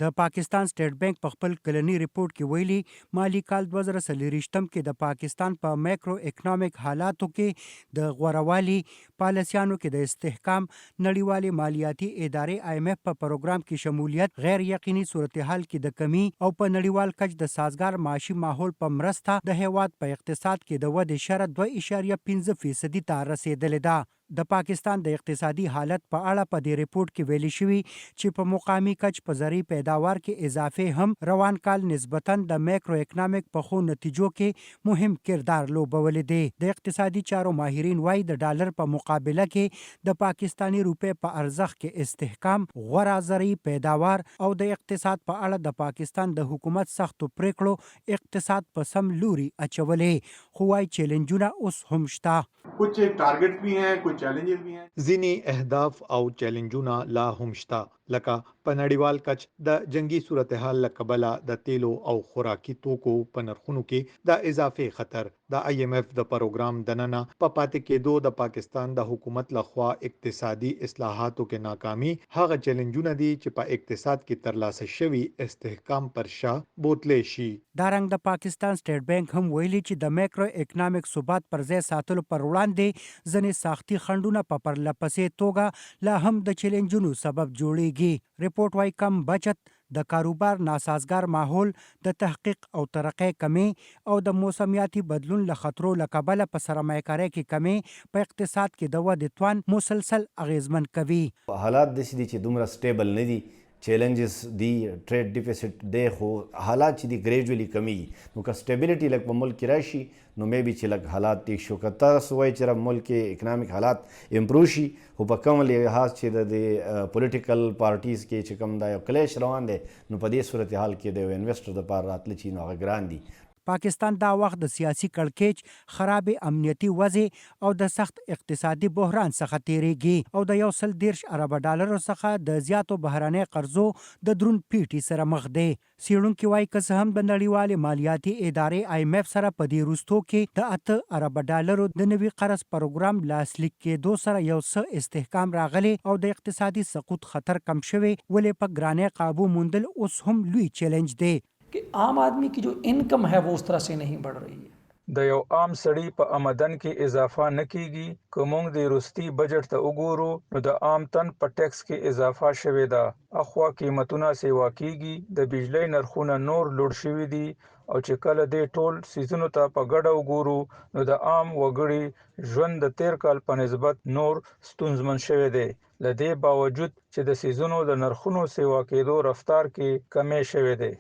د پاکستان سټیټ بانک په خپل کلنی ریپورت کې ویلي مالی کال 2023 کې د پاکستان په مایکرو اکونومیک حالاتو کې د غوړوالي پالیسیانو کې د استحکام نړیوالې مالیاتي ادارې IMF په پروګرام کې شمولیت غیر یقیني صورتحال کې د کمی او په نړیوال کچ د سازګار معاشي ماحول په مرسته د هیواد په اقتصاد کې د ودې شرط 2.5% ته رسیدلې ده. د پاکستان د اقتصادي حالت په اړه په دې ریپورت کې ویلي شوی چې په مقامی کچ په زرعي پیداوار کې اضافه هم روان کال نسبتاً د مایکرو اکونومیک په خو نتیجو کې مهم کردار لوبولی دی. د اقتصادي چارو ماهرین وایي د ډالر په مقابله کې د پاکستانی روپې په ارزښت کې استحکام، غوره زرعي پیداوار او د اقتصاد په اړه د پاکستان د حکومت سختو پریکړو اقتصاد په سم لوري اچولې، خو وايي چیلنجونه اوس هم شته. कुछ टारगेट भी हैं, कुछ चैलेंजेस भी हैं. ځینی اهداف او چیلنجونه لا هم شته، لکه په نړیوال کچ د جنگي صورتحال له کبله د تیلو او خوراکي توکو په نرخونو کې د اضافي خطر، د IMF د پروګرام دننه په پاتې کېدو د پاکستان د حکومت لخوا اقتصادي اصلاحاتو کې ناکامي، هغه چیلنجونه دي چې په اقتصاد کې ترلاسه شوي استحکام پر شا بوتلې شي. دارنګ د پاکستان سټیټ بانک هم ویلي چې د مایکرو اکونومیک ثبات پر ځای ساتلو پر وړاندې ځینې ساختي خنډونه په پرلپسې توګه لا هم د چیلنجونو سبب جوړیږي. ریپورت وايي کم بچت، د کاروبار ناسازگار ماحول، د تحقیق او ترقی کمی او د موسمیاتي بدلون له خطرو له کبله په سرمایه‌کارۍ کې کمی په اقتصاد کې د ودې توان مسلسل اغیزمن کوي. حالات داسې دي چې دومره سټیبل نه دي، چیلنجز دی، ټریډ ډیفیسټ دی، خو حالات چې دي ګریجولی کمیږي. نو که سټیبلیټي لږ په ملک کې راشي نو میبي چې لږ حالات ټیک شو. که تاسو وایي چې ملک کې اکنامک حالات امپروو شي، خو په کوم لحاظ چې د پولیټیکل پارټیز کې چې کوم دا یو کلیش روان دی، نو په دې صورتحال کې د یو انویسټر دپاره راتله چې نو هغه ګران دي. پاکستان دا وخت د سیاسي کړکېچ، خراب امنیتي وضع او د سخت اقتصادي بحران څخه تیریږي او د $130 ارب ډالرو څخه د زیاتو بهرنۍ قرضو د دروند پیټي سره مخ دی. څېړونکي وایي که څه هم د نړیوالې مالیاتي ادارې IMF سره په دې وروستو کې د $8 ارب د نوي قرض پروګرام لاسلیک کېدو سره یو څه استحکام راغلی او د اقتصادي سقوط خطر کم شوی، ولې په ګرانۍ قابو موندل اوس هم لوی چیلنج دی कि आम आदमी की जो इनकम है वो उस तरह से नहीं बढ़ रही है. د یو عام سړی په آمدن کې اضافه نه کیږي. که موږ د وروستي بجټ ته وګورو نو د عام تن په ټیکس کې اضافه شوې ده. اخوا قیمتونه سیوا کیږي، د بجلی نرخونه نور لوړ شوي دي او چې کله دې ټول سیزونو ته په ګډه وګورو نو د عام وګړي ژوند د تیر کال په نسبت نور ستونزمن شوی دی. له دې باوجود چې د سیزونو د نرخونو سیوا کېدو رفتار کې کمی شوی دی.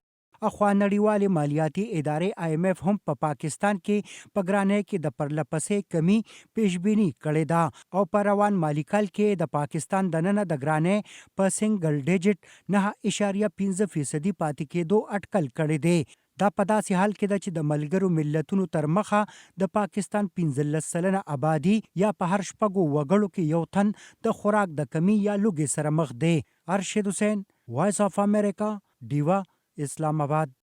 اخوا نړیوالې مالیاتي ادارې IMF هم په پاکستان کې په ګرانۍ کې د پرلپسې کمی پیشبینی کړې ده او په روان مالی کال کې د پاکستان دننه د ګرانۍ په سنګل ډیجټ 9.5% پاتې کېدو اټکل کړی دی. دا په داسې حال کې ده چې د ملګرو ملتونو تر مخه د پاکستان 15 سلنه آبادي یا په هر شپږو وګړو کې یو تن د خوراک د کمی یا لوږې سره مخ دی. ارشد حسین، وایس آف امریکا، ډیوا، اسلام آباد.